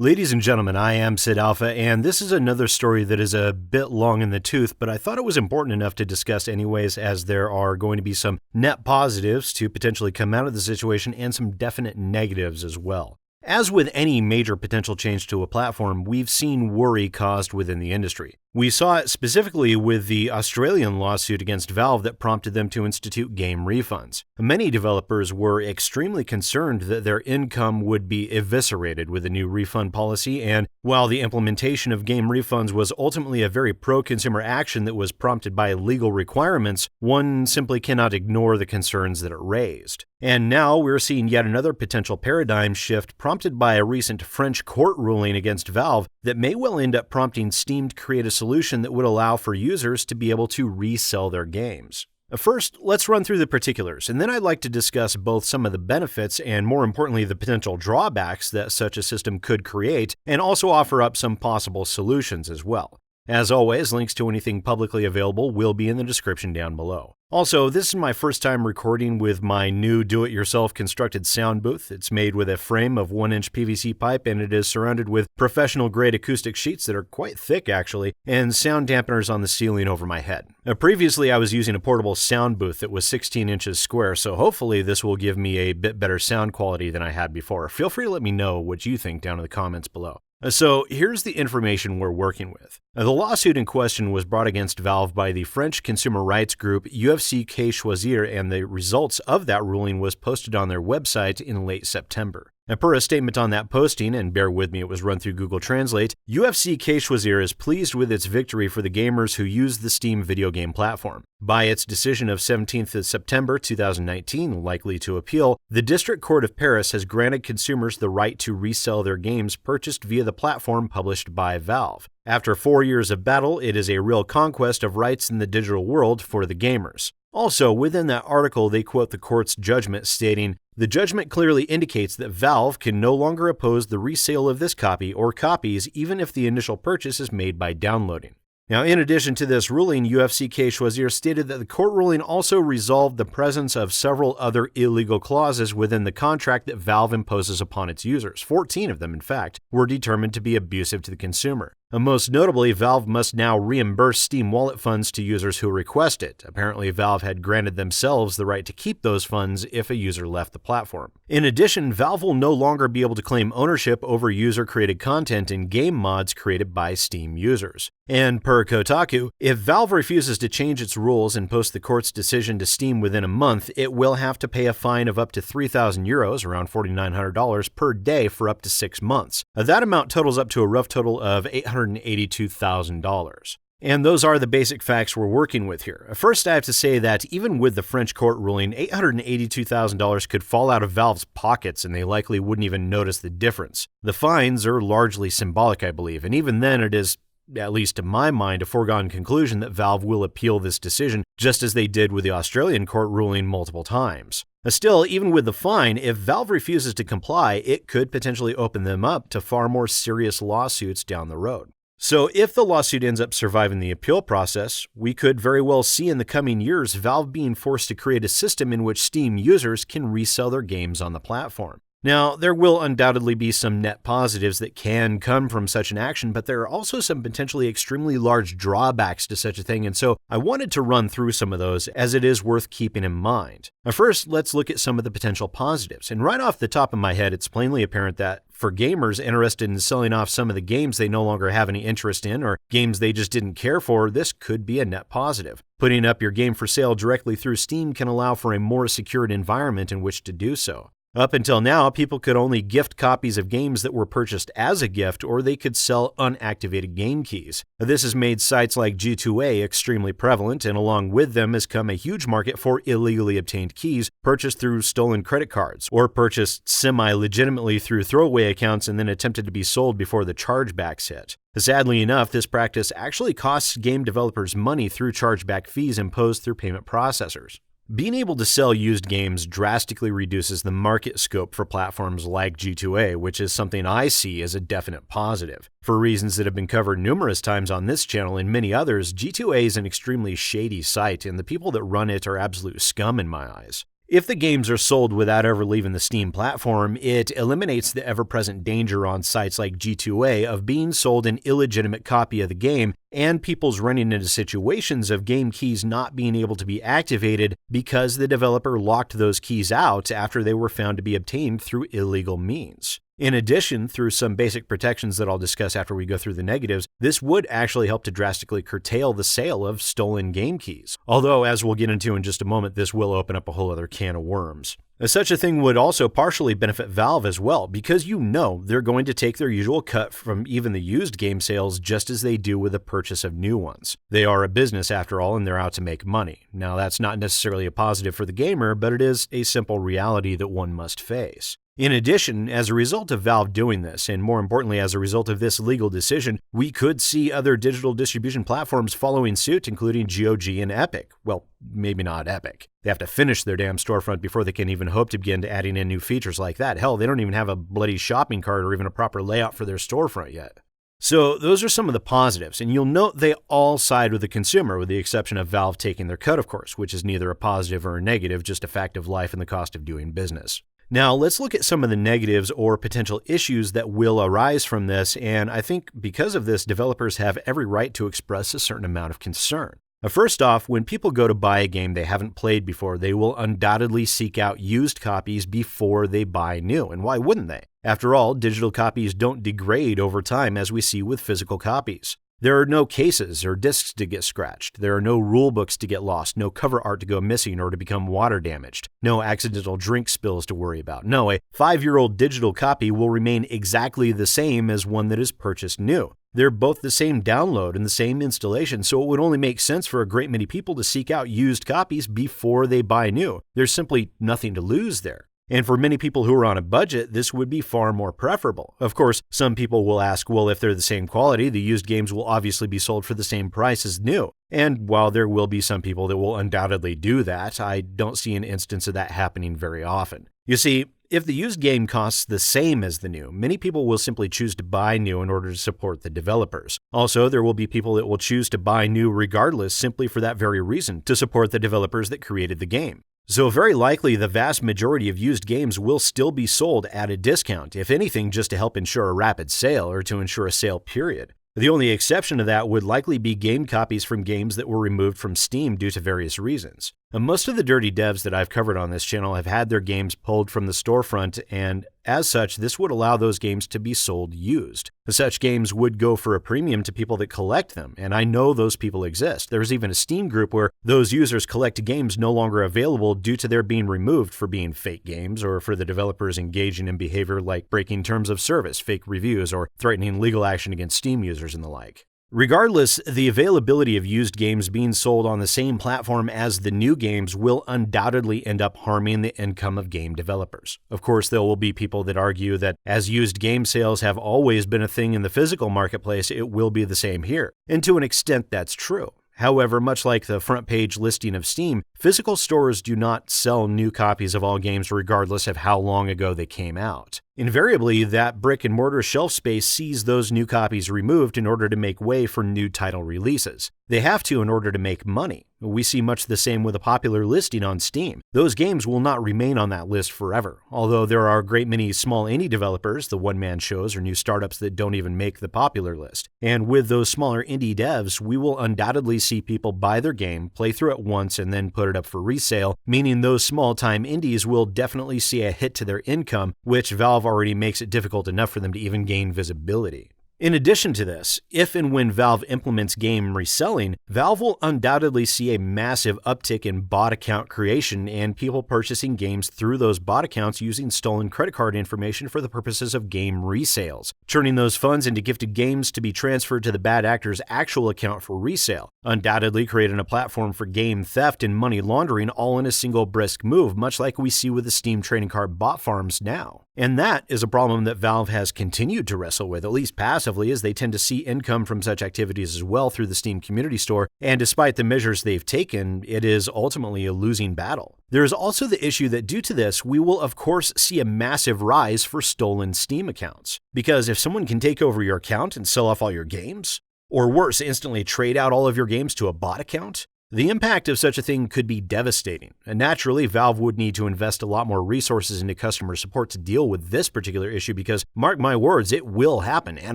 Ladies and gentlemen, I am SidAlpha, and this is another story that is a bit long in the tooth, but I thought it was important enough to discuss anyways, as there are going to be some net positives to potentially come out of the situation and some definite negatives as well. As with any major potential change to a platform, we've seen worry caused within the industry. We saw it specifically with the Australian lawsuit against Valve that prompted them to institute game refunds. Many developers were extremely concerned that their income would be eviscerated with the new refund policy, and while the implementation of game refunds was ultimately a very pro-consumer action that was prompted by legal requirements, one simply cannot ignore the concerns that it raised. And now we're seeing yet another potential paradigm shift prompted by a recent French court ruling against Valve that may well end up prompting Steam to create a solution that would allow for users to be able to resell their games. First, let's run through the particulars, and then I'd like to discuss both some of the benefits and, more importantly, the potential drawbacks that such a system could create, and also offer up some possible solutions as well. As always, links to anything publicly available will be in the description down below. Also, this is my first time recording with my new do-it-yourself constructed sound booth. It's made with a frame of 1-inch PVC pipe, and it is surrounded with professional-grade acoustic sheets that are quite thick, actually, and sound dampeners on the ceiling over my head. Previously, I was using a portable sound booth that was 16 inches square, so hopefully this will give me a bit better sound quality than I had before. Feel free to let me know what you think down in the comments below. So here's the information we're working with. The lawsuit in question was brought against Valve by the French consumer rights group UFC-Que Choisir, and the results of that ruling was posted on their website in late September. And per a statement on that posting, and bear with me, it was run through Google Translate, UFC-Que Choisir is pleased with its victory for the gamers who use the Steam video game platform. By its decision of 17th of September 2019, likely to appeal, the District Court of Paris has granted consumers the right to resell their games purchased via the platform published by Valve. After 4 years of battle, it is a real conquest of rights in the digital world for the gamers. Also, within that article, they quote the court's judgment stating, "The judgment clearly indicates that Valve can no longer oppose the resale of this copy or copies even if the initial purchase is made by downloading." Now, in addition to this ruling, UFC-Que Choisir stated that the court ruling also resolved the presence of several other illegal clauses within the contract that Valve imposes upon its users. 14 of them, in fact, were determined to be abusive to the consumer. Most notably, Valve must now reimburse Steam Wallet funds to users who request it. Apparently, Valve had granted themselves the right to keep those funds if a user left the platform. In addition, Valve will no longer be able to claim ownership over user-created content in game mods created by Steam users. And per Kotaku, if Valve refuses to change its rules and post the court's decision to Steam within a month, it will have to pay a fine of up to 3,000 euros, around $4,900 per day for up to 6 months. That amount totals up to a rough total of $882,000. And those are the basic facts we're working with here. First, I have to say that even with the French court ruling, $882,000 could fall out of Valve's pockets and they likely wouldn't even notice the difference. The fines are largely symbolic, I believe, and even then it is, at least to my mind, a foregone conclusion that Valve will appeal this decision, just as they did with the Australian court ruling multiple times. Still, even with the fine, if Valve refuses to comply, it could potentially open them up to far more serious lawsuits down the road. So if the lawsuit ends up surviving the appeal process, we could very well see in the coming years Valve being forced to create a system in which Steam users can resell their games on the platform. Now, there will undoubtedly be some net positives that can come from such an action, but there are also some potentially extremely large drawbacks to such a thing, and so I wanted to run through some of those as it is worth keeping in mind. First, let's look at some of the potential positives, and right off the top of my head, it's plainly apparent that for gamers interested in selling off some of the games they no longer have any interest in or games they just didn't care for, this could be a net positive. Putting up your game for sale directly through Steam can allow for a more secured environment in which to do so. Up until now, people could only gift copies of games that were purchased as a gift, or they could sell unactivated game keys. This has made sites like G2A extremely prevalent, and along with them has come a huge market for illegally obtained keys purchased through stolen credit cards, or purchased semi-legitimately through throwaway accounts and then attempted to be sold before the chargebacks hit. Sadly enough, this practice actually costs game developers money through chargeback fees imposed through payment processors. Being able to sell used games drastically reduces the market scope for platforms like G2A, which is something I see as a definite positive. For reasons that have been covered numerous times on this channel and many others, G2A is an extremely shady site, and the people that run it are absolute scum in my eyes. If the games are sold without ever leaving the Steam platform, it eliminates the ever-present danger on sites like G2A of being sold an illegitimate copy of the game and people's running into situations of game keys not being able to be activated because the developer locked those keys out after they were found to be obtained through illegal means. In addition, through some basic protections that I'll discuss after we go through the negatives, this would actually help to drastically curtail the sale of stolen game keys. Although, as we'll get into in just a moment, this will open up a whole other can of worms. Such a thing would also partially benefit Valve as well, because they're going to take their usual cut from even the used game sales just as they do with the purchase of new ones. They are a business after all, and they're out to make money. Now, that's not necessarily a positive for the gamer, but it is a simple reality that one must face. In addition, as a result of Valve doing this, and more importantly as a result of this legal decision, we could see other digital distribution platforms following suit, including GOG and Epic. Well, maybe not Epic. They have to finish their damn storefront before they can even hope to begin adding in new features like that. Hell, they don't even have a bloody shopping cart or even a proper layout for their storefront yet. So those are some of the positives, and you'll note they all side with the consumer, with the exception of Valve taking their cut, of course, which is neither a positive or a negative, just a fact of life and the cost of doing business. Now, let's look at some of the negatives or potential issues that will arise from this, and I think because of this, developers have every right to express a certain amount of concern. First off, when people go to buy a game they haven't played before, they will undoubtedly seek out used copies before they buy new, and why wouldn't they? After all, digital copies don't degrade over time as we see with physical copies. There are no cases or discs to get scratched. There are no rule books to get lost, no cover art to go missing or to become water damaged, no accidental drink spills to worry about. No, a 5-year-old digital copy will remain exactly the same as one that is purchased new. They're both the same download and the same installation, so it would only make sense for a great many people to seek out used copies before they buy new. There's simply nothing to lose there. And for many people who are on a budget, this would be far more preferable. Of course, some people will ask, well, if they're the same quality, the used games will obviously be sold for the same price as new. And while there will be some people that will undoubtedly do that, I don't see an instance of that happening very often. You see, if the used game costs the same as the new, many people will simply choose to buy new in order to support the developers. Also, there will be people that will choose to buy new regardless simply for that very reason, to support the developers that created the game. So very likely the vast majority of used games will still be sold at a discount, if anything just to help ensure a rapid sale or to ensure a sale period. The only exception to that would likely be game copies from games that were removed from Steam due to various reasons. Most of the dirty devs that I've covered on this channel have had their games pulled from the storefront, and as such, this would allow those games to be sold used. Such games would go for a premium to people that collect them, and I know those people exist. There's even a Steam group where those users collect games no longer available due to their being removed for being fake games or for the developers engaging in behavior like breaking terms of service, fake reviews, or threatening legal action against Steam users and the like. Regardless, the availability of used games being sold on the same platform as the new games will undoubtedly end up harming the income of game developers. Of course, there will be people that argue that as used game sales have always been a thing in the physical marketplace, it will be the same here. And to an extent, that's true. However, much like the front page listing of Steam, physical stores do not sell new copies of all games regardless of how long ago they came out. Invariably, that brick-and-mortar shelf space sees those new copies removed in order to make way for new title releases. They have to in order to make money. We see much the same with a popular listing on Steam. Those games will not remain on that list forever, although there are a great many small indie developers, the one-man shows, or new startups that don't even make the popular list. And with those smaller indie devs, we will undoubtedly see people buy their game, play through it once, and then put it up for resale, meaning those small-time indies will definitely see a hit to their income, which Valve already makes it difficult enough for them to even gain visibility. In addition to this, if and when Valve implements game reselling, Valve will undoubtedly see a massive uptick in bot account creation and people purchasing games through those bot accounts using stolen credit card information for the purposes of game resales, turning those funds into gifted games to be transferred to the bad actor's actual account for resale, undoubtedly creating a platform for game theft and money laundering all in a single brisk move, much like we see with the Steam trading card bot farms now. And that is a problem that Valve has continued to wrestle with, at least passively, as they tend to see income from such activities as well through the Steam community store, and despite the measures they've taken, it is ultimately a losing battle. There is also the issue that due to this, we will of course see a massive rise for stolen Steam accounts. Because if someone can take over your account and sell off all your games, or worse, instantly trade out all of your games to a bot account, The impact of such a thing could be devastating, and naturally, Valve would need to invest a lot more resources into customer support to deal with this particular issue because, mark my words, it will happen, and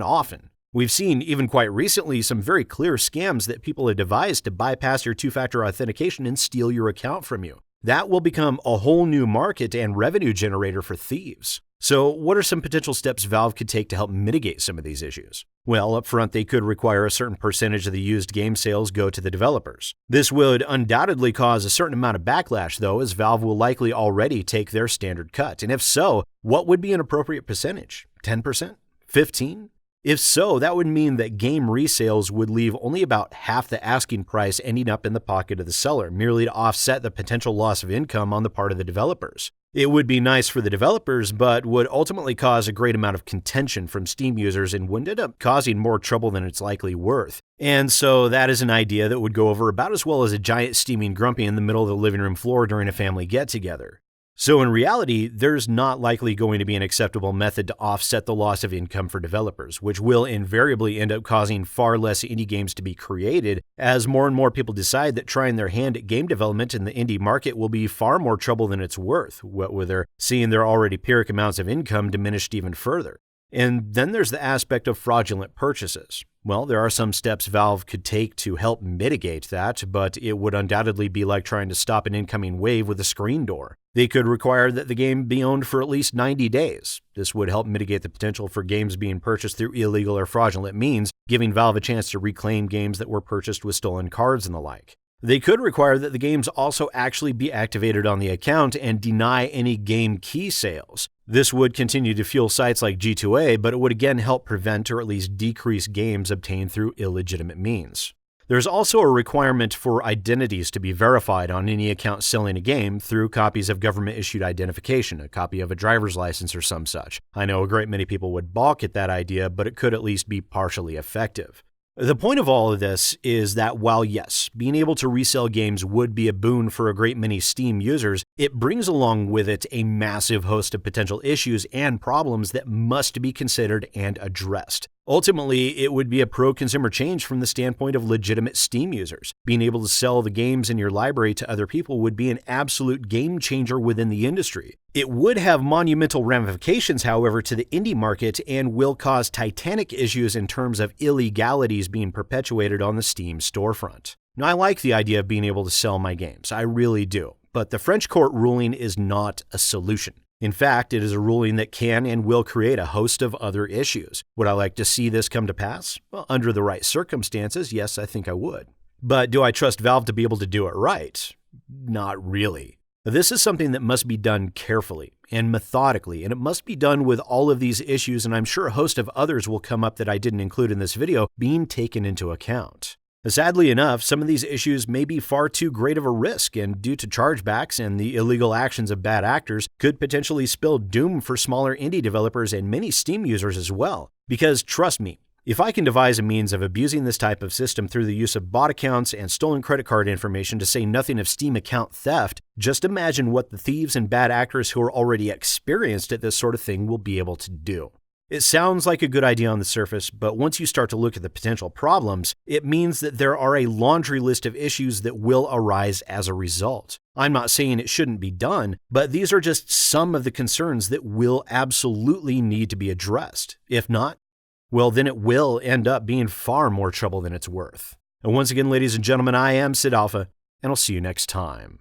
often. We've seen, even quite recently, some very clear scams that people have devised to bypass your two-factor authentication and steal your account from you. That will become a whole new market and revenue generator for thieves. So, what are some potential steps Valve could take to help mitigate some of these issues? Well, up front, they could require a certain percentage of the used game sales go to the developers. This would undoubtedly cause a certain amount of backlash, though, as Valve will likely already take their standard cut. And if so, what would be an appropriate percentage? 10%? 15%? If so, that would mean that game resales would leave only about half the asking price ending up in the pocket of the seller, merely to offset the potential loss of income on the part of the developers. It would be nice for the developers, but would ultimately cause a great amount of contention from Steam users and would end up causing more trouble than it's likely worth. And so that is an idea that would go over about as well as a giant steaming grumpy in the middle of the living room floor during a family get-together. So in reality, there's not likely going to be an acceptable method to offset the loss of income for developers, which will invariably end up causing far less indie games to be created as more and more people decide that trying their hand at game development in the indie market will be far more trouble than it's worth, what with their seeing their already pyrrhic amounts of income diminished even further. And then there's the aspect of fraudulent purchases. Well, there are some steps Valve could take to help mitigate that, but it would undoubtedly be like trying to stop an incoming wave with a screen door. They could require that the game be owned for at least 90 days. This would help mitigate the potential for games being purchased through illegal or fraudulent means, giving Valve a chance to reclaim games that were purchased with stolen cards and the like. They could require that the games also actually be activated on the account and deny any game key sales. This would continue to fuel sites like G2A, but it would again help prevent or at least decrease games obtained through illegitimate means. There's also a requirement for identities to be verified on any account selling a game through copies of government-issued identification, a copy of a driver's license or some such. I know a great many people would balk at that idea, but it could at least be partially effective. The point of all of this is that while yes, being able to resell games would be a boon for a great many Steam users, it brings along with it a massive host of potential issues and problems that must be considered and addressed. Ultimately, it would be a pro-consumer change from the standpoint of legitimate Steam users. Being able to sell the games in your library to other people would be an absolute game changer within the industry. It would have monumental ramifications, however, to the indie market and will cause titanic issues in terms of illegalities being perpetuated on the Steam storefront. Now, I like the idea of being able to sell my games, I really do, but the French court ruling is not a solution. In fact, it is a ruling that can and will create a host of other issues. Would I like to see this come to pass? Well, under the right circumstances, yes, I think I would. But do I trust Valve to be able to do it right? Not really. This is something that must be done carefully and methodically, and it must be done with all of these issues, and I'm sure a host of others will come up that I didn't include in this video, being taken into account. Sadly enough, some of these issues may be far too great of a risk, and due to chargebacks and the illegal actions of bad actors, could potentially spell doom for smaller indie developers and many Steam users as well. Because trust me, if I can devise a means of abusing this type of system through the use of bot accounts and stolen credit card information, to say nothing of Steam account theft, just imagine what the thieves and bad actors who are already experienced at this sort of thing will be able to do. It sounds like a good idea on the surface, but once you start to look at the potential problems, it means that there are a laundry list of issues that will arise as a result. I'm not saying it shouldn't be done, but these are just some of the concerns that will absolutely need to be addressed. If not, well, then it will end up being far more trouble than it's worth. And once again, ladies and gentlemen, I am SidAlpha, and I'll see you next time.